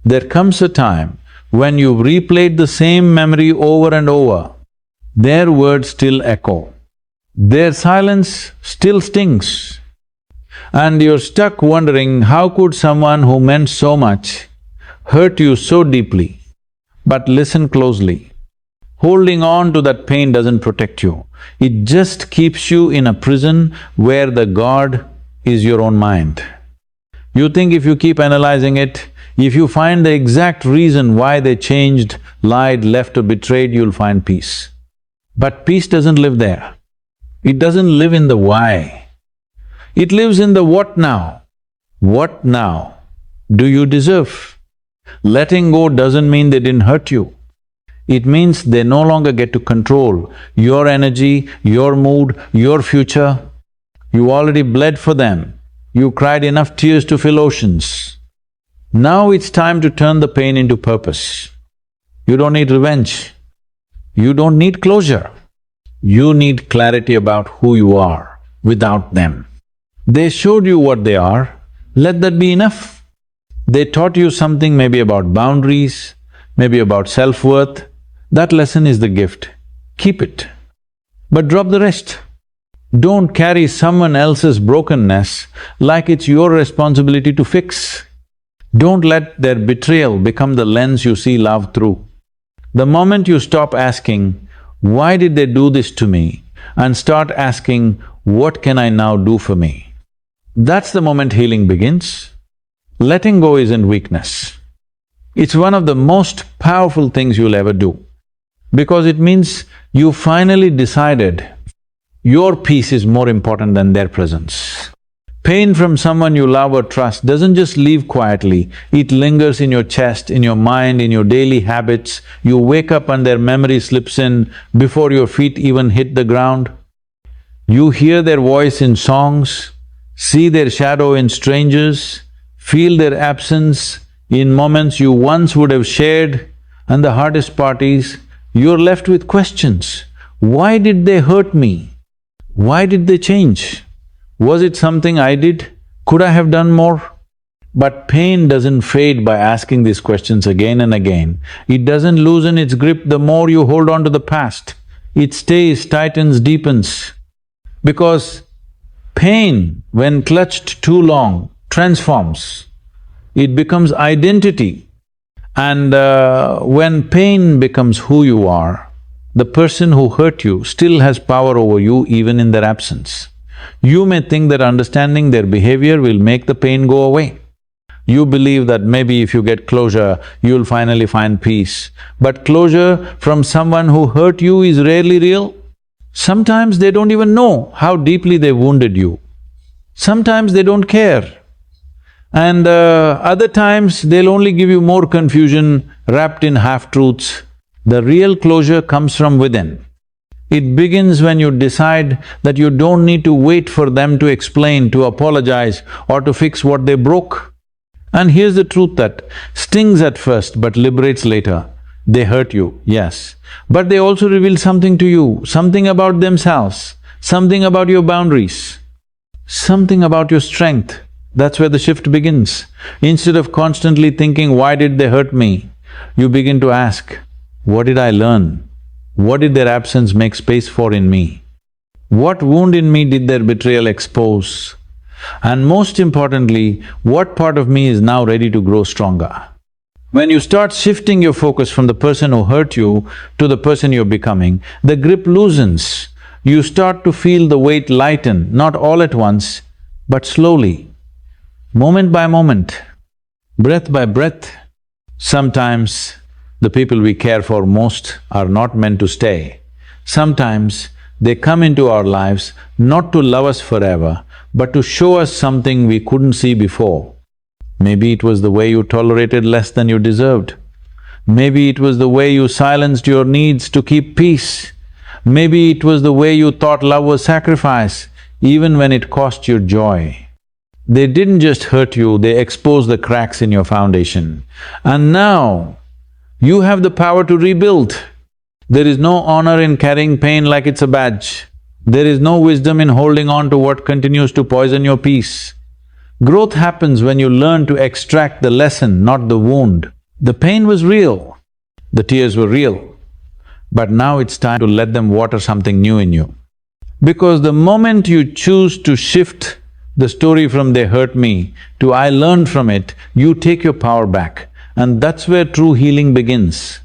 There comes a time when you've replayed the same memory over and over, their words still echo, their silence still stings, and you're stuck wondering how could someone who meant so much hurt you so deeply. But listen closely. Holding on to that pain doesn't protect you. It just keeps you in a prison where the guard is your own mind. You think if you keep analyzing it, if you find the exact reason why they changed, lied, left or betrayed, you'll find peace. But peace doesn't live there. It doesn't live in the why. It lives in the what now. What now do you deserve? Letting go doesn't mean they didn't hurt you. It means they no longer get to control your energy, your mood, your future. You already bled for them. You cried enough tears to fill oceans. Now it's time to turn the pain into purpose. You don't need revenge. You don't need closure. You need clarity about who you are without them. They showed you what they are, let that be enough. They taught you something maybe about boundaries, maybe about self-worth. That lesson is the gift. Keep it. But drop the rest. Don't carry someone else's brokenness like it's your responsibility to fix. Don't let their betrayal become the lens you see love through. The moment you stop asking, why did they do this to me, and start asking, what can I now do for me? That's the moment healing begins. Letting go isn't weakness. It's one of the most powerful things you'll ever do, because it means you finally decided your peace is more important than their presence. Pain from someone you love or trust doesn't just leave quietly, it lingers in your chest, in your mind, in your daily habits. You wake up and their memory slips in before your feet even hit the ground. You hear their voice in songs, see their shadow in strangers, feel their absence in moments you once would have shared, and the hardest part is, you're left with questions. Why did they hurt me? Why did they change? Was it something I did? Could I have done more? But pain doesn't fade by asking these questions again and again. It doesn't loosen its grip the more you hold on to the past. It stays, tightens, deepens. Because pain, when clutched too long, transforms. It becomes identity. And when pain becomes who you are, the person who hurt you still has power over you even in their absence. You may think that understanding their behavior will make the pain go away. You believe that maybe if you get closure, you'll finally find peace. But closure from someone who hurt you is rarely real. Sometimes they don't even know how deeply they wounded you. Sometimes they don't care. And other times they'll only give you more confusion wrapped in half-truths. The real closure comes from within. It begins when you decide that you don't need to wait for them to explain, to apologize or to fix what they broke. And here's the truth that stings at first but liberates later. They hurt you, yes, but they also reveal something to you, something about themselves, something about your boundaries, something about your strength. That's where the shift begins. Instead of constantly thinking, why did they hurt me? You begin to ask, what did I learn? What did their absence make space for in me? What wound in me did their betrayal expose? And most importantly, what part of me is now ready to grow stronger? When you start shifting your focus from the person who hurt you to the person you're becoming, the grip loosens. You start to feel the weight lighten, not all at once, but slowly, moment by moment, breath by breath. Sometimes the people we care for most are not meant to stay. Sometimes they come into our lives not to love us forever, but to show us something we couldn't see before. Maybe it was the way you tolerated less than you deserved. Maybe it was the way you silenced your needs to keep peace. Maybe it was the way you thought love was sacrifice, even when it cost you joy. They didn't just hurt you, they exposed the cracks in your foundation. And now, you have the power to rebuild. There is no honor in carrying pain like it's a badge. There is no wisdom in holding on to what continues to poison your peace. Growth happens when you learn to extract the lesson, not the wound. The pain was real, the tears were real, but now it's time to let them water something new in you. Because the moment you choose to shift the story from "they hurt me" to "I learned from it," you take your power back. And that's where true healing begins.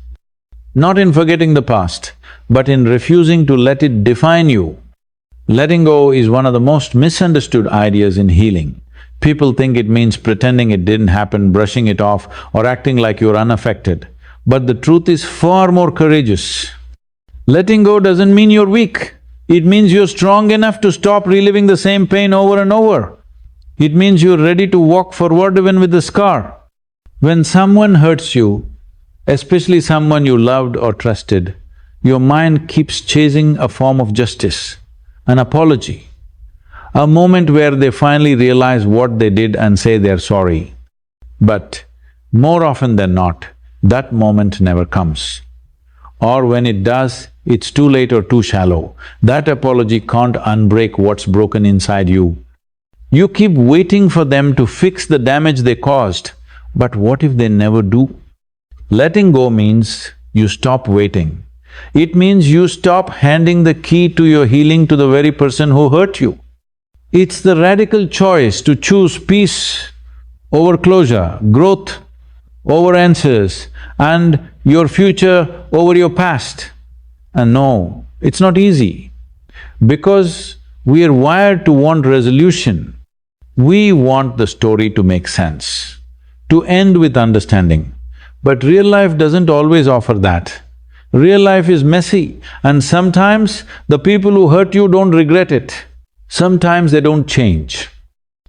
Not in forgetting the past, but in refusing to let it define you. Letting go is one of the most misunderstood ideas in healing. People think it means pretending it didn't happen, brushing it off, or acting like you're unaffected. But the truth is far more courageous. Letting go doesn't mean you're weak. It means you're strong enough to stop reliving the same pain over and over. It means you're ready to walk forward even with the scar. When someone hurts you, especially someone you loved or trusted, your mind keeps chasing a form of justice, an apology, a moment where they finally realize what they did and say they're sorry. But more often than not, that moment never comes. Or when it does, it's too late or too shallow. That apology can't unbreak what's broken inside you. You keep waiting for them to fix the damage they caused, but what if they never do? Letting go means you stop waiting. It means you stop handing the key to your healing to the very person who hurt you. It's the radical choice to choose peace over closure, growth over answers, and your future over your past. And no, it's not easy, because we are wired to want resolution. We want the story to make sense, to end with understanding. But real life doesn't always offer that. Real life is messy, and sometimes the people who hurt you don't regret it. Sometimes they don't change.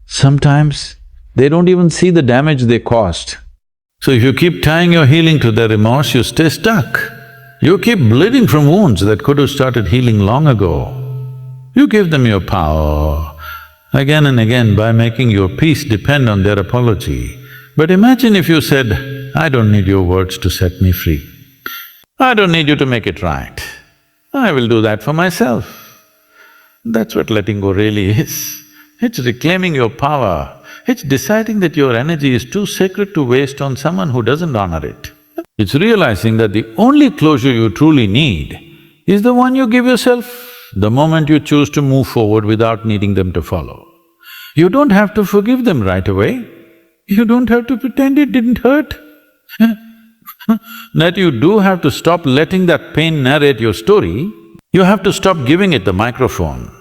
Sometimes they don't even see the damage they caused. So if you keep tying your healing to their remorse, you stay stuck. You keep bleeding from wounds that could have started healing long ago. You give them your power again and again by making your peace depend on their apology. But imagine if you said, "I don't need your words to set me free. I don't need you to make it right. I will do that for myself." That's what letting go really is. It's reclaiming your power. It's deciding that your energy is too sacred to waste on someone who doesn't honor it. It's realizing that the only closure you truly need is the one you give yourself the moment you choose to move forward without needing them to follow. You don't have to forgive them right away. You don't have to pretend it didn't hurt. That you do have to stop letting that pain narrate your story. You have to stop giving it the microphone.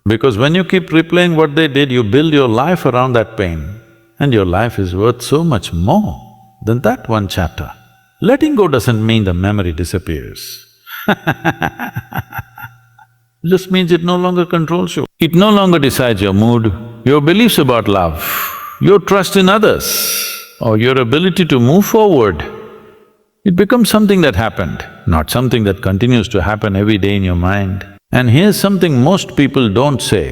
Because when you keep replaying what they did, you build your life around that pain, and your life is worth so much more than that one chapter. Letting go doesn't mean the memory disappears. Just means it no longer controls you. It no longer decides your mood, your beliefs about love, your trust in others, or your ability to move forward. It becomes something that happened, not something that continues to happen every day in your mind. And here's something most people don't say.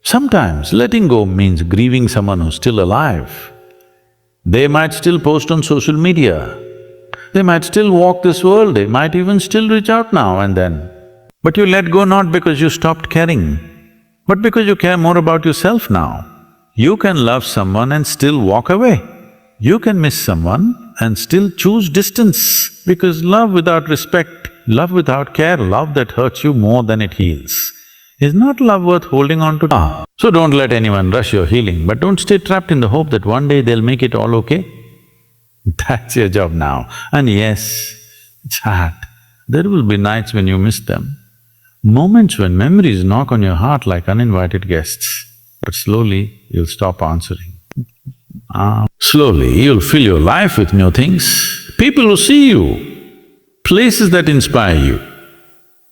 Sometimes letting go means grieving someone who's still alive. They might still post on social media, they might still walk this world, they might even still reach out now and then. But you let go not because you stopped caring, but because you care more about yourself now. You can love someone and still walk away. You can miss someone and still choose distance, because love without respect, love without care, love that hurts you more than it heals, is not love worth holding on to. So don't let anyone rush your healing, but don't stay trapped in the hope that one day they'll make it all okay. That's your job now. And yes, it's hard. There will be nights when you miss them, moments when memories knock on your heart like uninvited guests, but slowly you'll stop answering. Slowly you'll fill your life with new things, people who see you, places that inspire you,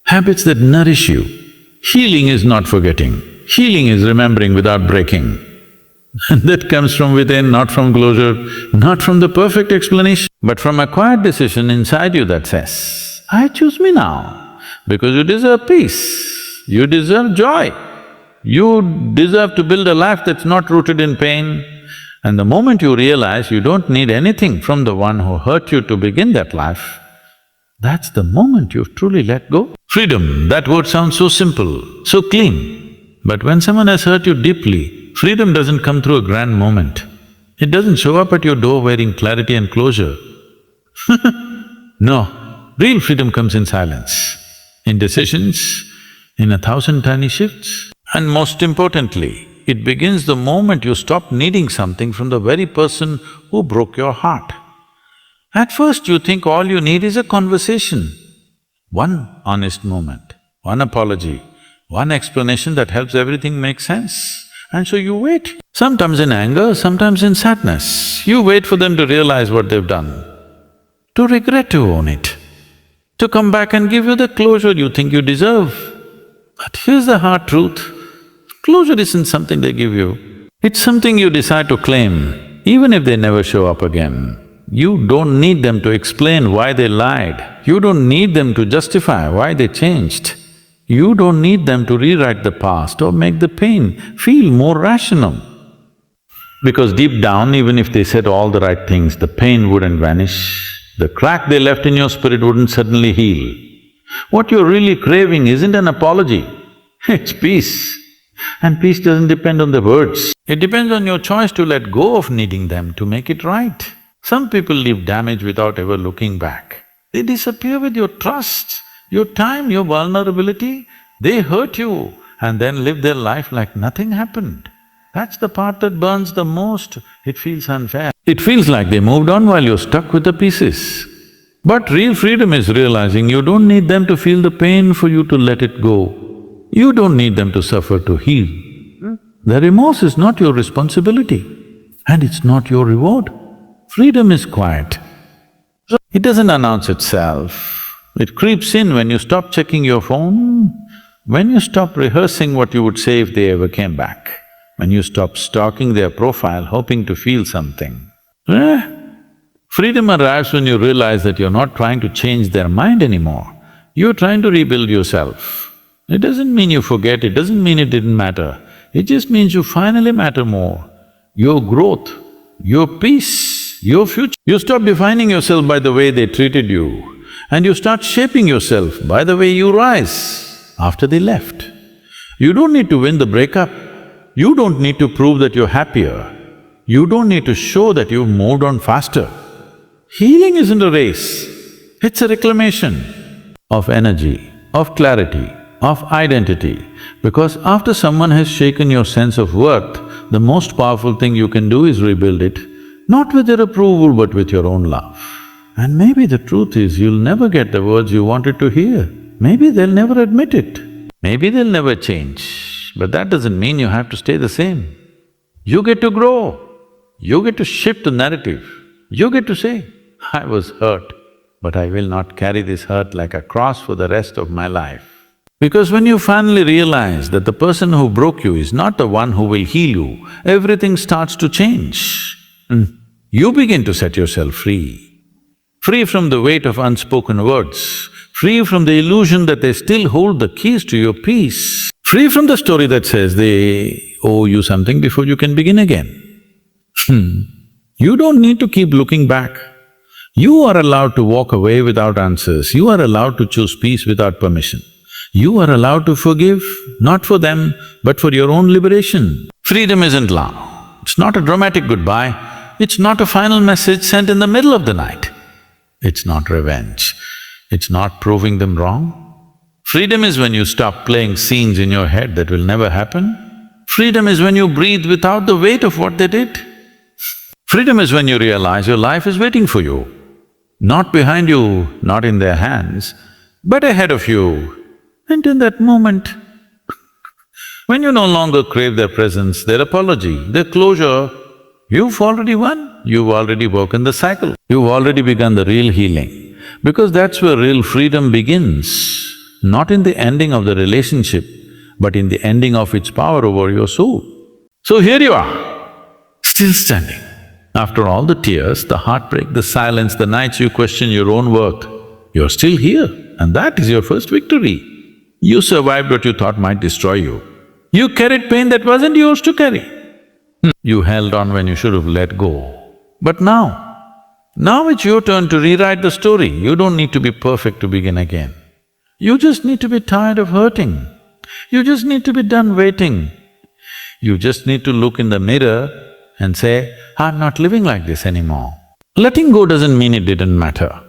habits that nourish you. Healing is not forgetting, healing is remembering without breaking. And that comes from within, not from closure, not from the perfect explanation, but from a quiet decision inside you that says, "I choose me now," because you deserve peace, you deserve joy, you deserve to build a life that's not rooted in pain. And the moment you realize you don't need anything from the one who hurt you to begin that life, that's the moment you've truly let go. Freedom, that word sounds so simple, so clean. But when someone has hurt you deeply, freedom doesn't come through a grand moment. It doesn't show up at your door wearing clarity and closure. No, real freedom comes in silence, in decisions, in 1,000 tiny shifts. And most importantly, it begins the moment you stop needing something from the very person who broke your heart. At first you think all you need is a conversation, one honest moment, one apology, one explanation that helps everything make sense. And so you wait. Sometimes in anger, sometimes in sadness. You wait for them to realize what they've done, to regret to own it, to come back and give you the closure you think you deserve. But here's the hard truth, closure isn't something they give you, it's something you decide to claim, even if they never show up again. You don't need them to explain why they lied, you don't need them to justify why they changed. You don't need them to rewrite the past or make the pain feel more rational. Because deep down, even if they said all the right things, the pain wouldn't vanish, the crack they left in your spirit wouldn't suddenly heal. What you're really craving isn't an apology, it's peace. And peace doesn't depend on the words, it depends on your choice to let go of needing them to make it right. Some people leave damage without ever looking back. They disappear with your trust, your time, your vulnerability. They hurt you and then live their life like nothing happened. That's the part that burns the most. It feels unfair. It feels like they moved on while you're stuck with the pieces. But real freedom is realizing you don't need them to feel the pain for you to let it go. You don't need them to suffer to heal. The remorse is not your responsibility and it's not your reward. Freedom is quiet. It doesn't announce itself. It creeps in when you stop checking your phone, when you stop rehearsing what you would say if they ever came back, when you stop stalking their profile hoping to feel something. Freedom arrives when you realize that you're not trying to change their mind anymore, you're trying to rebuild yourself. It doesn't mean you forget, it doesn't mean it didn't matter, it just means you finally matter more. Your growth, your peace, your future. You stop defining yourself by the way they treated you and you start shaping yourself by the way you rise after they left. You don't need to win the breakup, you don't need to prove that you're happier, you don't need to show that you've moved on faster. Healing isn't a race, it's a reclamation of energy, of clarity, of identity. Because after someone has shaken your sense of worth, the most powerful thing you can do is rebuild it, not with their approval but with your own love. And maybe the truth is you'll never get the words you wanted to hear. Maybe they'll never admit it. Maybe they'll never change. But that doesn't mean you have to stay the same. You get to grow. You get to shift the narrative. You get to say, I was hurt, but I will not carry this hurt like a cross for the rest of my life. Because when you finally realize that the person who broke you is not the one who will heal you, everything starts to change. You begin to set yourself free. Free from the weight of unspoken words, free from the illusion that they still hold the keys to your peace, free from the story that says they owe you something before you can begin again. You don't need to keep looking back. You are allowed to walk away without answers, you are allowed to choose peace without permission. You are allowed to forgive, not for them, but for your own liberation. Freedom isn't loud, it's not a dramatic goodbye, it's not a final message sent in the middle of the night. It's not revenge, it's not proving them wrong. Freedom is when you stop playing scenes in your head that will never happen. Freedom is when you breathe without the weight of what they did. Freedom is when you realize your life is waiting for you, not behind you, not in their hands, but ahead of you. And in that moment, when you no longer crave their presence, their apology, their closure, you've already won, you've already broken the cycle, you've already begun the real healing. Because that's where real freedom begins, not in the ending of the relationship, but in the ending of its power over your soul. So here you are, still standing. After all the tears, the heartbreak, the silence, the nights you question your own worth, you're still here, and that is your first victory. You survived what you thought might destroy you. You carried pain that wasn't yours to carry. You held on when you should have let go. But now it's your turn to rewrite the story. You don't need to be perfect to begin again. You just need to be tired of hurting. You just need to be done waiting. You just need to look in the mirror and say, I'm not living like this anymore. Letting go doesn't mean it didn't matter.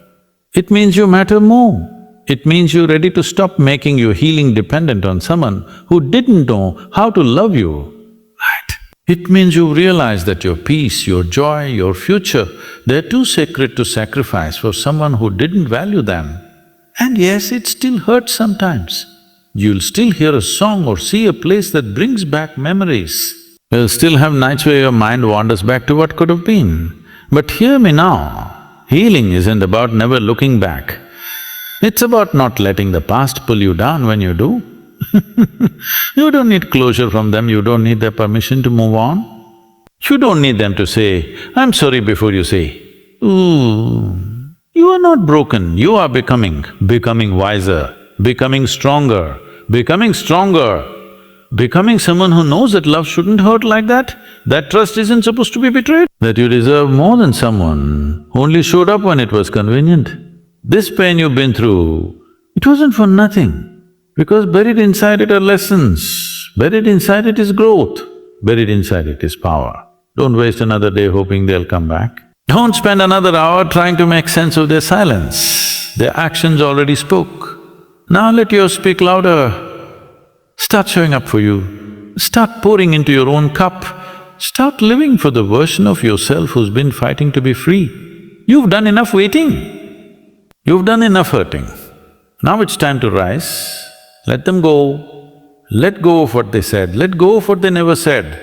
It means you matter more. It means you're ready to stop making your healing dependent on someone who didn't know how to love you, right? It means you realize that your peace, your joy, your future, they're too sacred to sacrifice for someone who didn't value them. And yes, it still hurts sometimes. You'll still hear a song or see a place that brings back memories. You'll still have nights where your mind wanders back to what could have been. But hear me now, healing isn't about never looking back. It's about not letting the past pull you down when you do. You don't need closure from them, you don't need their permission to move on. You don't need them to say, "I'm sorry" before you say, "Ooh." You are not broken, you are becoming wiser, becoming stronger, becoming someone who knows that love shouldn't hurt like that trust isn't supposed to be betrayed, that you deserve more than someone who only showed up when it was convenient. This pain you've been through, it wasn't for nothing, because buried inside it are lessons, buried inside it is growth, buried inside it is power. Don't waste another day hoping they'll come back. Don't spend another hour trying to make sense of their silence. Their actions already spoke. Now let yours speak louder. Start showing up for you. Start pouring into your own cup. Start living for the version of yourself who's been fighting to be free. You've done enough waiting. You've done enough hurting. Now it's time to rise. Let them go. Let go of what they said. Let go of what they never said.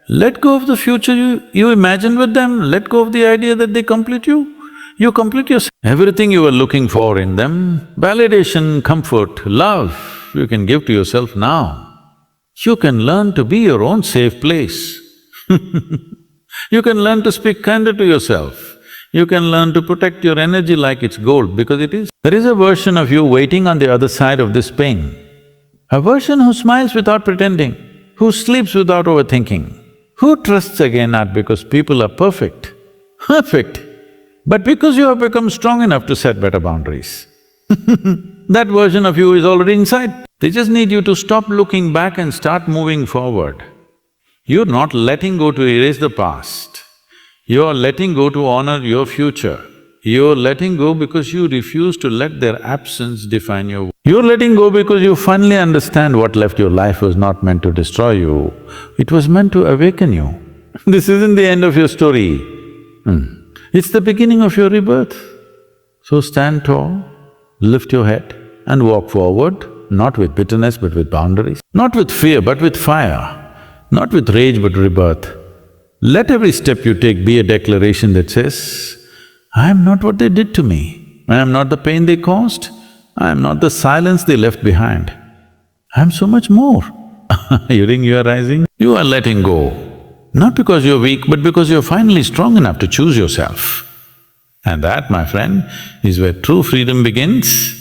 Let go of the future you imagined with them. Let go of the idea that they complete you. You complete yourself. Everything you were looking for in them, validation, comfort, love, you can give to yourself now. You can learn to be your own safe place. You can learn to speak kinder to yourself. You can learn to protect your energy like it's gold, because it is. There is a version of you waiting on the other side of this pain. A version who smiles without pretending, who sleeps without overthinking, who trusts again not because people are perfect, but because you have become strong enough to set better boundaries. That version of you is already inside. They just need you to stop looking back and start moving forward. You're not letting go to erase the past. You're letting go to honor your future. You're letting go because you refuse to let their absence define your… You're letting go because you finally understand what left your life was not meant to destroy you, it was meant to awaken you. This isn't the end of your story, it's the beginning of your rebirth. So stand tall, lift your head and walk forward, not with bitterness but with boundaries, not with fear but with fire, not with rage but rebirth. Let every step you take be a declaration that says, I am not what they did to me, I am not the pain they caused, I am not the silence they left behind. I am so much more. Hearing you are rising, you are letting go. Not because you're weak, but because you're finally strong enough to choose yourself. And that, my friend, is where true freedom begins.